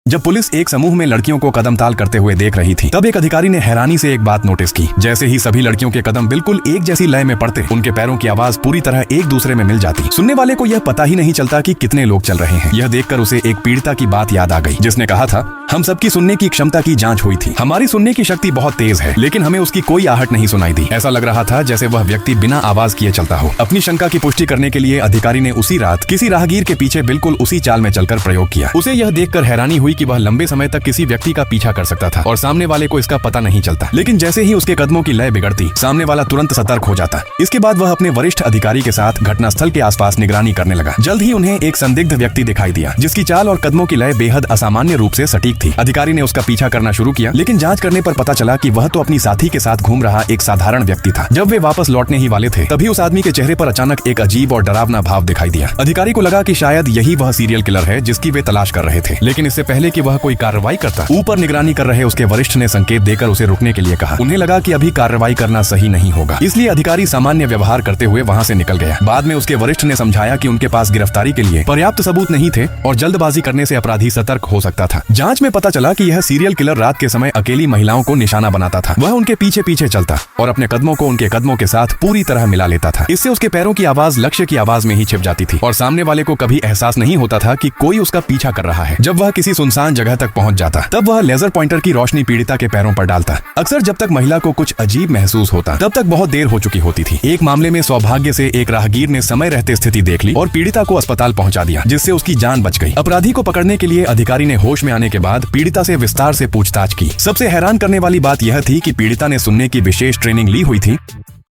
जब पुलिस एक समूह में लड़कियों को कदम ताल करते हुए देख रही थी, तब एक अधिकारी ने हैरानी से एक बात नोटिस की। जैसे ही सभी लड़कियों के कदम बिल्कुल एक जैसी लय में पड़ते, उनके पैरों की आवाज पूरी तरह एक दूसरे में मिल जाती। सुनने वाले को यह पता ही नहीं चलता कि कितने लोग चल रहे हैं। यह देखकर उसे एक पीड़िता की बात याद आ गई, जिसने कहा था, हम सबकी सुनने की क्षमता की जांच हुई थी। हमारी सुनने की शक्ति बहुत तेज है, लेकिन हमें उसकी कोई आहट नहीं सुनाई दी। ऐसा लग रहा था जैसे वह व्यक्ति बिना आवाज किए चलता हो। अपनी शंका की पुष्टि करने के लिए अधिकारी ने उसी रात किसी राहगीर के पीछे बिल्कुल उसी चाल में चलकर प्रयोग किया। उसे यह देखकर हैरानी हुई कि वह लंबे समय तक किसी व्यक्ति का पीछा कर सकता था और सामने वाले को इसका पता नहीं चलता। लेकिन जैसे ही उसके कदमों की लय बिगड़ती, सामने वाला तुरंत सतर्क हो जाता। इसके बाद वह अपने वरिष्ठ अधिकारी के साथ घटनास्थल के आसपास निगरानी करने लगा। जल्द ही उन्हें एक संदिग्ध व्यक्ति दिखाई दिया, जिसकी चाल और कदमों की लय बेहद असामान्य रूप से सटीक थी। अधिकारी ने उसका पीछा करना शुरू किया, लेकिन जांच करने पर पता चला कि वह तो अपनी साथी के साथ घूम रहा एक साधारण व्यक्ति था। जब वे वापस लौटने ही वाले थे, तभी उस आदमी के चेहरे पर अचानक एक अजीब और डरावना भाव दिखाई दिया। अधिकारी को लगा कि शायद यही वह सीरियल किलर है जिसकी वे तलाश कर रहे थे। लेकिन इससे पहले कि वह कोई कार्रवाई करता, ऊपर निगरानी कर रहे उसके वरिष्ठ ने संकेत देकर उसे रुकने के लिए कहा। उन्हें लगा कि अभी कार्रवाई करना सही नहीं होगा, इसलिए अधिकारी सामान्य व्यवहार करते हुए वहां से निकल गया। बाद में उसके वरिष्ठ ने समझाया कि उनके पास गिरफ्तारी के लिए पर्याप्त सबूत नहीं थे और जल्दबाजी करने से अपराधी सतर्क हो सकता था। जांच में पता चला कि यह सीरियल किलर रात के समय अकेली महिलाओं को निशाना बनाता था। वह उनके पीछे पीछे चलता और अपने कदमों को उनके कदमों के साथ पूरी तरह मिला लेता था। इससे उसके पैरों की आवाज लक्ष्य की आवाज में ही छिप जाती थी और सामने वाले को कभी एहसास नहीं होता था कि कोई उसका पीछा कर रहा है। जब वह किसी सुनसान जगह तक पहुंच जाता, तब वह लेजर पॉइंटर की रोशनी पीड़िता के पैरों पर डालता। अक्सर जब तक महिला को कुछ अजीब महसूस होता, तब तक बहुत देर हो चुकी होती थी। एक मामले में सौभाग्य से एक राहगीर ने समय रहते स्थिति देख ली और पीड़िता को अस्पताल पहुंचा दिया, जिससे उसकी जान बच गई। अपराधी को पकड़ने के लिए अधिकारी ने होश में आने के बाद पीड़िता से विस्तार से पूछताछ की। सबसे हैरान करने वाली बात यह थी कि पीड़िता ने सुनने की विशेष ट्रेनिंग ली हुई थी